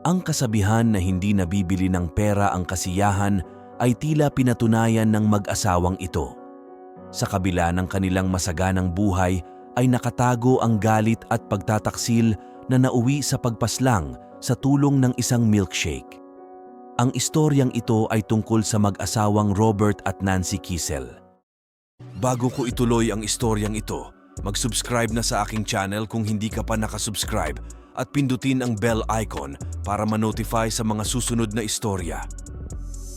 Ang kasabihan na hindi nabibili ng pera ang kasiyahan ay tila pinatunayan ng mag-asawang ito. Sa kabila ng kanilang masaganang buhay ay nakatago ang galit at pagtataksil na nauwi sa pagpaslang sa tulong ng isang milkshake. Ang istoryang ito ay tungkol sa mag-asawang Robert at Nancy Kissel. Bago ko ituloy ang istoryang ito, mag-subscribe na sa aking channel kung hindi ka pa nakasubscribe at pindutin ang bell icon para ma-notify sa mga susunod na istorya.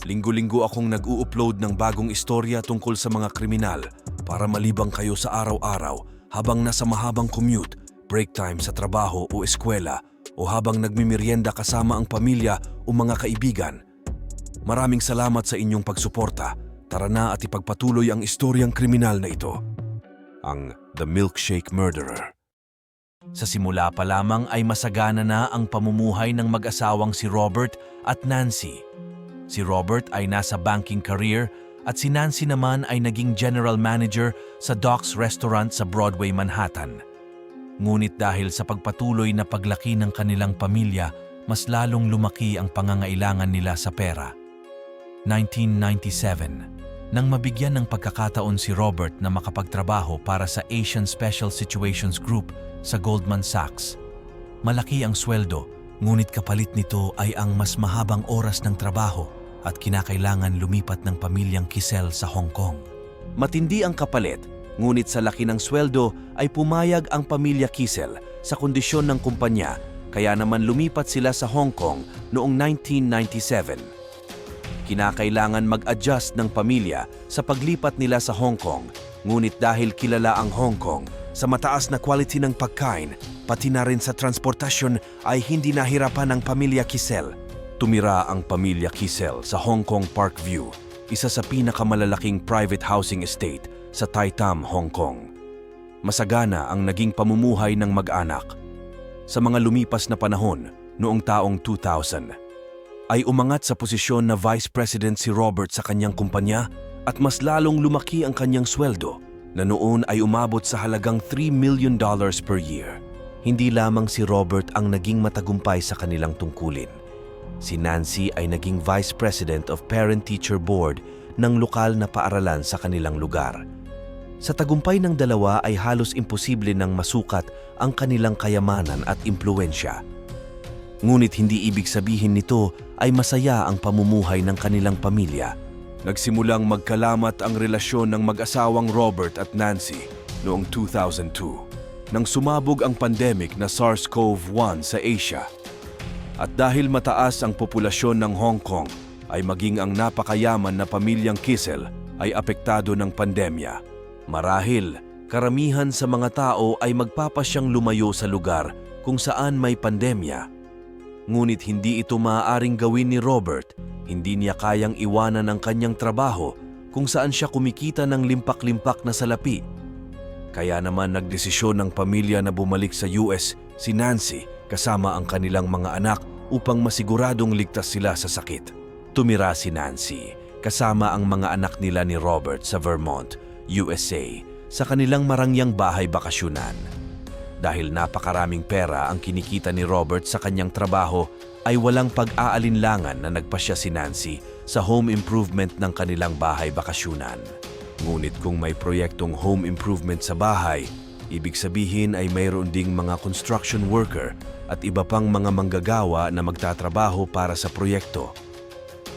Linggo-linggo akong nag-u-upload ng bagong istorya tungkol sa mga kriminal para malibang kayo sa araw-araw habang nasa mahabang commute, break time sa trabaho o eskwela o habang nagmimerienda kasama ang pamilya o mga kaibigan. Maraming salamat sa inyong pagsuporta. Tara na at ipagpatuloy ang istoryang kriminal na ito. Ang The Milkshake Murderer. Sa simula pa lamang ay masagana na ang pamumuhay ng mag-asawang si Robert at Nancy. Si Robert ay nasa banking career at si Nancy naman ay naging general manager sa Doc's Restaurant sa Broadway, Manhattan. Ngunit dahil sa pagpatuloy na paglaki ng kanilang pamilya, mas lalong lumaki ang pangangailangan nila sa pera. 1997, nang mabigyan ng pagkakataon si Robert na makapagtrabaho para sa Asian Special Situations Group sa Goldman Sachs. Malaki ang sweldo, ngunit kapalit nito ay ang mas mahabang oras ng trabaho at kinakailangan lumipat ng pamilyang Kissel sa Hong Kong. Matindi ang kapalit, ngunit sa laki ng sweldo ay pumayag ang pamilya Kissel sa kondisyon ng kumpanya, kaya naman lumipat sila sa Hong Kong noong 1997. Kinakailangan mag-adjust ng pamilya sa paglipat nila sa Hong Kong, ngunit dahil kilala ang Hong Kong sa mataas na quality ng pagkain, pati na rin sa transportasyon ay hindi nahirapan ang pamilya Kissel. Tumira ang pamilya Kissel sa Hong Kong Parkview, isa sa pinakamalalaking private housing estate sa Tai Tam, Hong Kong. Masagana ang naging pamumuhay ng mag-anak. Sa mga lumipas na panahon, noong taong 2000, ay umangat sa posisyon na Vice President si Robert sa kanyang kumpanya at mas lalong lumaki ang kanyang sweldo na noon ay umabot sa halagang $3 million per year. Hindi lamang si Robert ang naging matagumpay sa kanilang tungkulin. Si Nancy ay naging Vice President of Parent-Teacher Board ng lokal na paaralan sa kanilang lugar. Sa tagumpay ng dalawa ay halos imposible nang masukat ang kanilang kayamanan at impluwensya. Ngunit hindi ibig sabihin nito ay masaya ang pamumuhay ng kanilang pamilya. Nagsimulang magkalamat ang relasyon ng mag-asawang Robert at Nancy noong 2002 nang sumabog ang pandemic na SARS-CoV-1 sa Asia. At dahil mataas ang populasyon ng Hong Kong, ay maging ang napakayaman na pamilyang Kissel ay apektado ng pandemya. Marahil, karamihan sa mga tao ay magpapasyang lumayo sa lugar kung saan may pandemya. Ngunit hindi ito maaaring gawin ni Robert. Hindi niya kayang iwanan ang kanyang trabaho kung saan siya kumikita ng limpak-limpak na salapi. Kaya naman nagdesisyon ng pamilya na bumalik sa US si Nancy kasama ang kanilang mga anak upang masiguradong ligtas sila sa sakit. Tumira si Nancy kasama ang mga anak nila ni Robert sa Vermont, USA, sa kanilang marangyang bahay bakasyunan. Dahil napakaraming pera ang kinikita ni Robert sa kanyang trabaho, ay walang pag-aalinlangan na nagpasya si Nancy sa home improvement ng kanilang bahay bakasyunan. Ngunit kung may proyektong home improvement sa bahay, ibig sabihin ay mayroon ding mga construction worker at iba pang mga manggagawa na magtatrabaho para sa proyekto.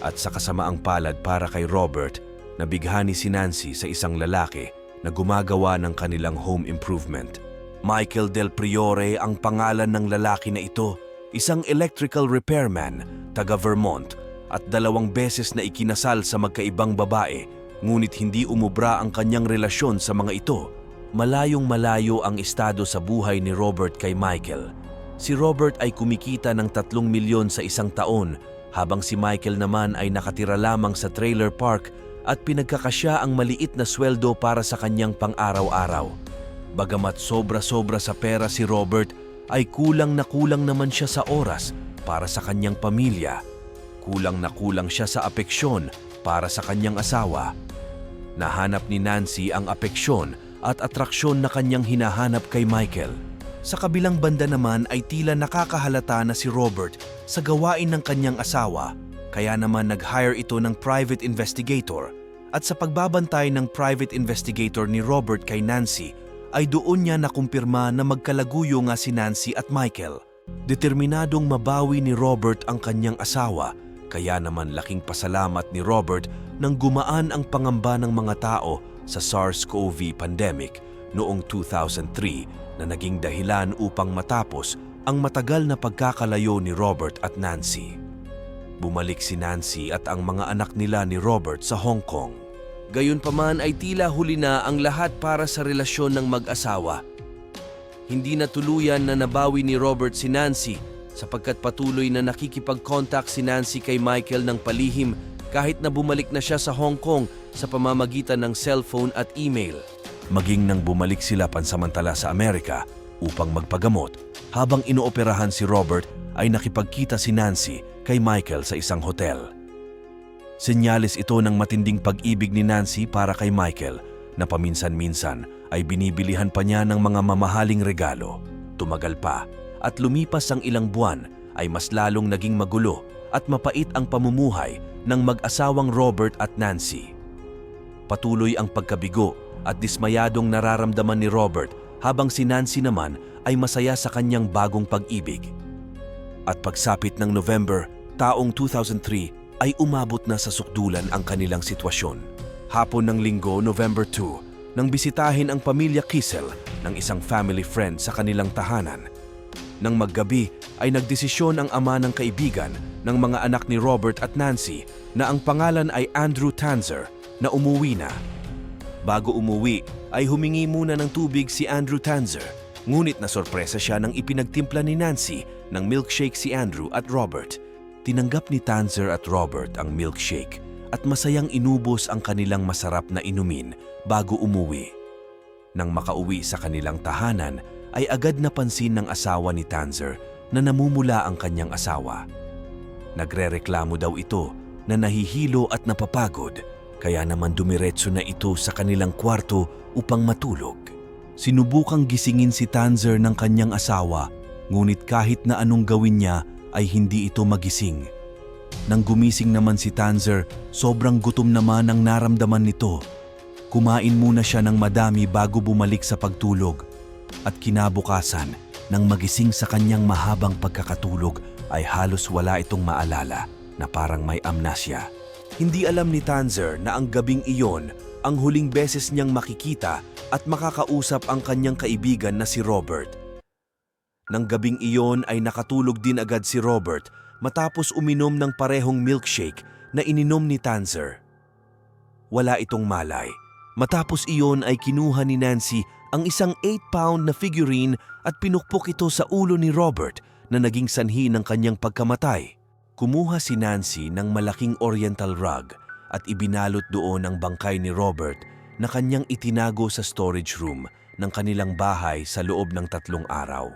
At sa kasamaang palad para kay Robert, nabighani si Nancy sa isang lalaki na gumagawa ng kanilang home improvement. Michael Del Priore ang pangalan ng lalaki na ito, isang electrical repairman, taga Vermont, at 2 beses na ikinasal sa magkaibang babae, ngunit hindi umubra ang kanyang relasyon sa mga ito. Malayong malayo ang estado sa buhay ni Robert kay Michael. Si Robert ay kumikita ng 3 milyon sa isang taon, habang si Michael naman ay nakatira lamang sa trailer park at pinagkakasya ang maliit na sweldo para sa kanyang pang-araw-araw. Bagamat sobra-sobra sa pera si Robert, ay kulang na kulang naman siya sa oras para sa kanyang pamilya. Kulang na kulang siya sa apeksyon para sa kanyang asawa. Nahanap ni Nancy ang apeksyon at atraksyon na kanyang hinahanap kay Michael. Sa kabilang banda naman ay tila nakakahalata na si Robert sa gawain ng kanyang asawa, kaya naman nag-hire ito ng private investigator. At sa pagbabantay ng private investigator ni Robert kay Nancy, ay doon niya nakumpirma na magkalaguyo nga si Nancy at Michael. Determinadong mabawi ni Robert ang kanyang asawa, kaya naman laking pasalamat ni Robert nang gumaan ang pangamba ng mga tao sa SARS-CoV pandemic noong 2003 na naging dahilan upang matapos ang matagal na pagkakalayo ni Robert at Nancy. Bumalik si Nancy at ang mga anak nila ni Robert sa Hong Kong. Gayunpaman ay tila huli na ang lahat para sa relasyon ng mag-asawa. Hindi na tuluyan na nabawi ni Robert si Nancy sapagkat patuloy na nakikipag-contact si Nancy kay Michael ng palihim kahit na bumalik na siya sa Hong Kong sa pamamagitan ng cellphone at email. Maging nang bumalik sila pansamantala sa Amerika upang magpagamot, habang inooperahan si Robert ay nakipagkita si Nancy kay Michael sa isang hotel. Senyales ito ng matinding pag-ibig ni Nancy para kay Michael na paminsan-minsan ay binibilihan pa niya ng mga mamahaling regalo. Tumagal pa at lumipas ang ilang buwan ay mas lalong naging magulo at mapait ang pamumuhay ng mag-asawang Robert at Nancy. Patuloy ang pagkabigo at dismayadong nararamdaman ni Robert habang si Nancy naman ay masaya sa kanyang bagong pag-ibig. At pagsapit ng November, taong 2003, ay umabot na sa sukdulan ang kanilang sitwasyon. Hapon ng linggo, November 2, nang bisitahin ang pamilya Kissel ng isang family friend sa kanilang tahanan. Nang maggabi ay nagdesisyon ang ama ng kaibigan ng mga anak ni Robert at Nancy na ang pangalan ay Andrew Tanzer na umuwi na. Bago umuwi ay humingi muna ng tubig si Andrew Tanzer, ngunit nasorpresa siya nang ipinagtimpla ni Nancy ng milkshake si Andrew at Robert. Tinanggap ni Tanzer at Robert ang milkshake at masayang inubos ang kanilang masarap na inumin bago umuwi. Nang makauwi sa kanilang tahanan, ay agad napansin ng asawa ni Tanzer na namumula ang kanyang asawa. Nagrereklamo daw ito na nahihilo at napapagod, kaya naman dumiretso na ito sa kanilang kwarto upang matulog. Sinubukang gisingin si Tanzer ng kanyang asawa, ngunit kahit na anong gawin niya ay hindi ito magising. Nang gumising naman si Tanzer, sobrang gutom naman ang naramdaman nito. Kumain muna siya ng madami bago bumalik sa pagtulog. At kinabukasan, nang magising sa kanyang mahabang pagkakatulog, ay halos wala itong maalala na parang may amnesia. Hindi alam ni Tanzer na ang gabing iyon ang huling beses niyang makikita at makakausap ang kanyang kaibigan na si Robert. Nang gabing iyon ay nakatulog din agad si Robert matapos uminom ng parehong milkshake na ininom ni Tanzer. Wala itong malay. Matapos iyon ay kinuha ni Nancy ang isang 8-pound na figurine at pinukpok ito sa ulo ni Robert na naging sanhi ng kanyang pagkamatay. Kumuha si Nancy ng malaking oriental rug at ibinalot doon ang bangkay ni Robert na kanyang itinago sa storage room ng kanilang bahay sa loob ng 3 araw.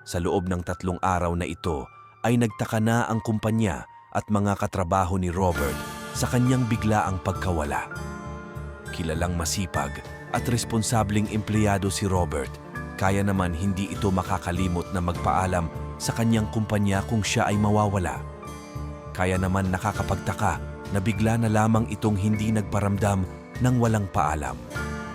Sa loob ng 3 araw na ito ay nagtaka na ang kumpanya at mga katrabaho ni Robert sa kanyang biglaang pagkawala. Kilalang masipag at responsableng empleyado si Robert, kaya naman hindi ito makakalimot na magpaalam sa kanyang kumpanya kung siya ay mawawala. Kaya naman nakakapagtaka na bigla na lamang itong hindi nagparamdam ng walang paalam.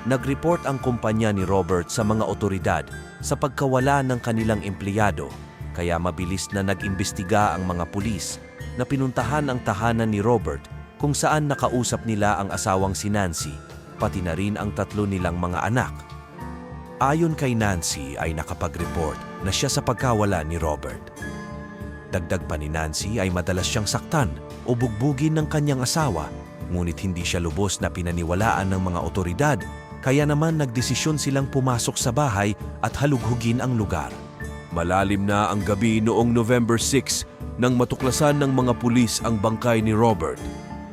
Nag-report ang kumpanya ni Robert sa mga otoridad sa pagkawala ng kanilang empleyado, kaya mabilis na nag-imbestiga ang mga pulis na pinuntahan ang tahanan ni Robert kung saan nakausap nila ang asawang si Nancy, pati na rin ang 3 nilang mga anak. Ayon kay Nancy ay nakapag-report na siya sa pagkawala ni Robert. Dagdag pa ni Nancy ay madalas siyang saktan o bugbugin ng kanyang asawa, ngunit hindi siya lubos na pinaniwalaan ng mga otoridad. Kaya naman nagdesisyon silang pumasok sa bahay at halughugin ang lugar. Malalim na ang gabi noong November 6 nang matuklasan ng mga pulis ang bangkay ni Robert.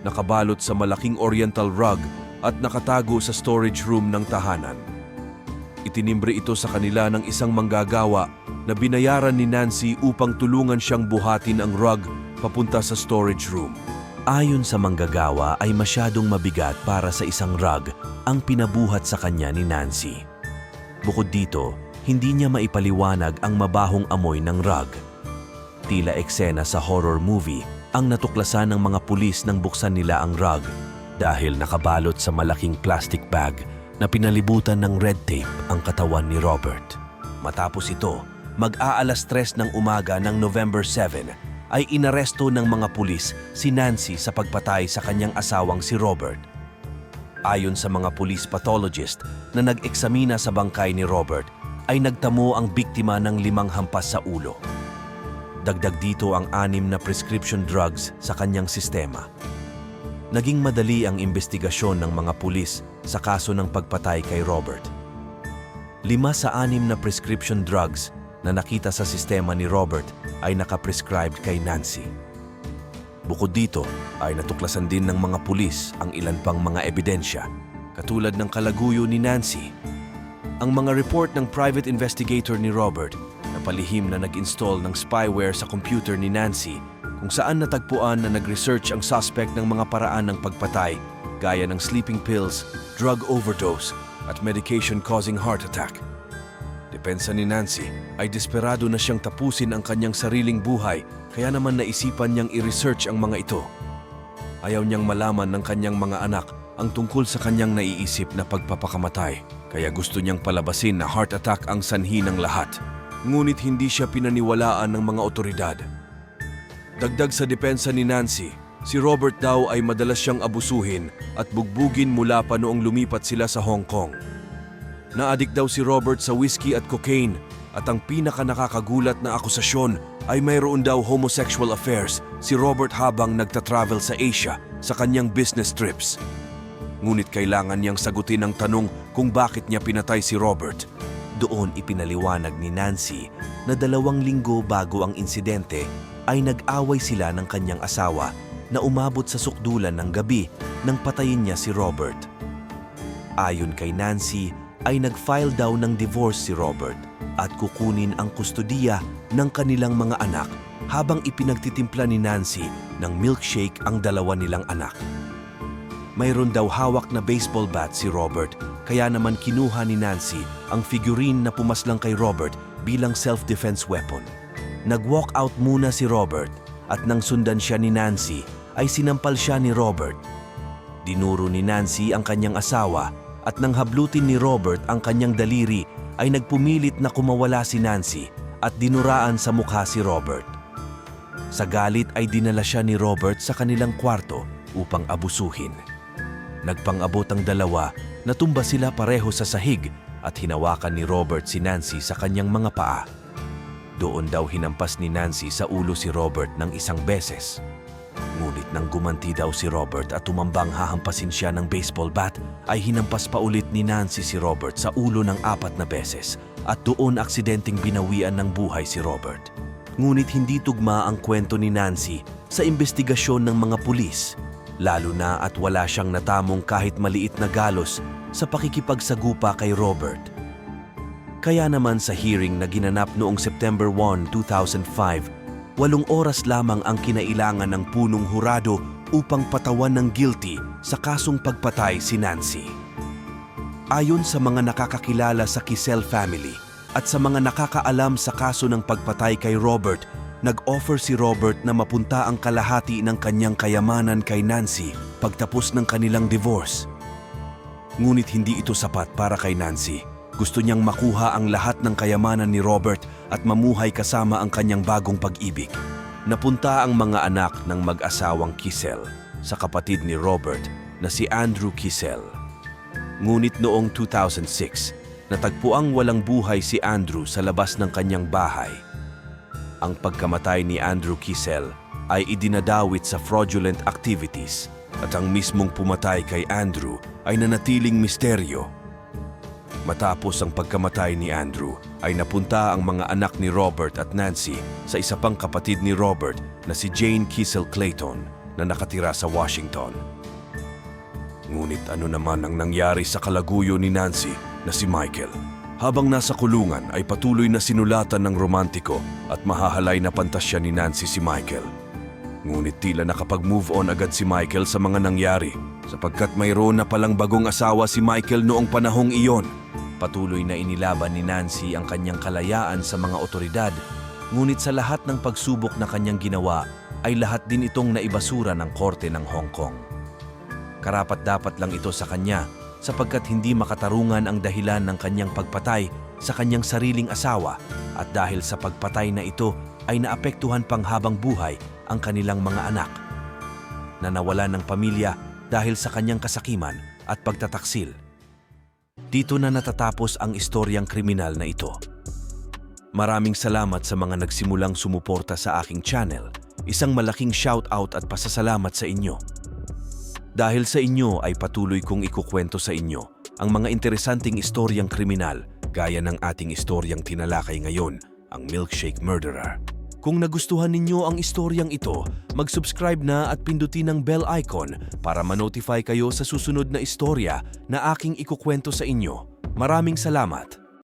Nakabalot sa malaking oriental rug at nakatago sa storage room ng tahanan. Itinimbre ito sa kanila ng isang manggagawa na binayaran ni Nancy upang tulungan siyang buhatin ang rug papunta sa storage room. Ayon sa manggagawa ay masyadong mabigat para sa isang rug ang pinabuhat sa kanya ni Nancy. Bukod dito, hindi niya maipaliwanag ang mabahong amoy ng rug. Tila eksena sa horror movie ang natuklasan ng mga pulis nang buksan nila ang rug dahil nakabalot sa malaking plastic bag na pinalibutan ng red tape ang katawan ni Robert. Matapos ito, mag-aalas 3 ng umaga ng November 7 ay inaresto ng mga pulis si Nancy sa pagpatay sa kanyang asawang si Robert. Ayon sa mga police pathologist na nag-eksamina sa bangkay ni Robert, ay nagtamo ang biktima ng 5 hampas sa ulo. Dagdag dito ang 6 na prescription drugs sa kanyang sistema. Naging madali ang investigasyon ng mga pulis sa kaso ng pagpatay kay Robert. 5 sa 6 na prescription drugs na nakita sa sistema ni Robert ay nakaprescribed kay Nancy. Bukod dito ay natuklasan din ng mga pulis ang ilan pang mga ebidensya, katulad ng kalaguyo ni Nancy. Ang mga report ng private investigator ni Robert na palihim na nag-install ng spyware sa computer ni Nancy kung saan natagpuan na nag-research ang suspect ng mga paraan ng pagpatay gaya ng sleeping pills, drug overdose at medication causing heart attack. Depensa ni Nancy ay desperado na siyang tapusin ang kanyang sariling buhay kaya naman naisipan niyang i-research ang mga ito. Ayaw niyang malaman ng kanyang mga anak ang tungkol sa kanyang naiisip na pagpapakamatay kaya gusto niyang palabasin na heart attack ang sanhi ng lahat. Ngunit hindi siya pinaniwalaan ng mga otoridad. Dagdag sa depensa ni Nancy, si Robert daw ay madalas siyang abusuhin at bugbugin mula pa noong lumipat sila sa Hong Kong. Naadik daw si Robert sa whiskey at cocaine at ang pinaka-nakakagulat na akusasyon ay mayroon daw homosexual affairs si Robert habang nagtatravel sa Asia sa kanyang business trips. Ngunit kailangan niyang sagutin ang tanong kung bakit niya pinatay si Robert. Doon ipinaliwanag ni Nancy na 2 linggo bago ang insidente ay nag-away sila ng kanyang asawa na umabot sa sukdulan ng gabi nang patayin niya si Robert. Ayon kay Nancy, ay nag-file daw ng divorce si Robert at kukunin ang kustodiya ng kanilang mga anak habang ipinagtitimpla ni Nancy ng milkshake ang 2 nilang anak. Mayroon daw hawak na baseball bat si Robert kaya naman kinuha ni Nancy ang figurine na pumaslang kay Robert bilang self-defense weapon. Nag-walk out muna si Robert at nang sundan siya ni Nancy ay sinampal siya ni Robert. Dinuro ni Nancy ang kanyang asawa at nang hablutin ni Robert ang kanyang daliri ay nagpumilit na kumawala si Nancy at dinuraan sa mukha si Robert. Sa galit ay dinala siya ni Robert sa kanilang kwarto upang abusuhin. Nagpang-abot ang 2, natumba sila pareho sa sahig at hinawakan ni Robert si Nancy sa kanyang mga paa. Doon daw hinampas ni Nancy sa ulo si Robert ng 1 beses. Ngunit nang gumanti daw si Robert at tumambang hahampasin siya ng baseball bat, ay hinampas pa ulit ni Nancy si Robert sa ulo ng 4 na beses at doon aksidenteng binawian ng buhay si Robert. Ngunit hindi tugma ang kwento ni Nancy sa investigasyon ng mga pulis, lalo na at wala siyang natamong kahit maliit na galos sa pakikipagsagupa kay Robert. Kaya naman sa hearing na ginanap noong September 1, 2005, 8 oras lamang ang kinailangan ng punong hurado upang patawan ng guilty sa kasong pagpatay si Nancy. Ayon sa mga nakakakilala sa Kissel family at sa mga nakakaalam sa kaso ng pagpatay kay Robert, nag-offer si Robert na mapunta ang kalahati ng kanyang kayamanan kay Nancy pagtapos ng kanilang divorce. Ngunit hindi ito sapat para kay Nancy. Gusto niyang makuha ang lahat ng kayamanan ni Robert at mamuhay kasama ang kanyang bagong pag-ibig. Napunta ang mga anak ng mag-asawang Kissel sa kapatid ni Robert na si Andrew Kissel. Ngunit noong 2006, natagpuang walang buhay si Andrew sa labas ng kanyang bahay. Ang pagkamatay ni Andrew Kissel ay idinadawit sa fraudulent activities at ang mismong pumatay kay Andrew ay nanatiling misteryo. Matapos ang pagkamatay ni Andrew, ay napunta ang mga anak ni Robert at Nancy sa isa pang kapatid ni Robert na si Jane Kissel Clayton na nakatira sa Washington. Ngunit ano naman ang nangyari sa kalaguyo ni Nancy na si Michael? Habang nasa kulungan ay patuloy na sinulatan ng romantiko at mahahalay na pantasya ni Nancy si Michael. Ngunit tila nakapag-move on agad si Michael sa mga nangyari sapagkat mayroon na palang bagong asawa si Michael noong panahong iyon. Patuloy na inilaban ni Nancy ang kanyang kalayaan sa mga otoridad, ngunit sa lahat ng pagsubok na kanyang ginawa ay lahat din itong naibasura ng korte ng Hong Kong. Karapat-dapat lang ito sa kanya sapagkat hindi makatarungan ang dahilan ng kanyang pagpatay sa kanyang sariling asawa at dahil sa pagpatay na ito ay naapektuhan pang habang buhay ang kanilang mga anak na nawalan ng pamilya dahil sa kanyang kasakiman at pagtataksil. Dito na natatapos ang istoryang kriminal na ito. Maraming salamat sa mga nagsimulang sumuporta sa aking channel. Isang malaking shoutout at pasasalamat sa inyo. Dahil sa inyo ay patuloy kong ikukwento sa inyo ang mga interesanting istoryang kriminal gaya ng ating istoryang tinalakay ngayon, ang Milkshake Murderer. Kung nagustuhan ninyo ang istoryang ito, mag-subscribe na at pindutin ang bell icon para ma-notify kayo sa susunod na istorya na aking ikukwento sa inyo. Maraming salamat!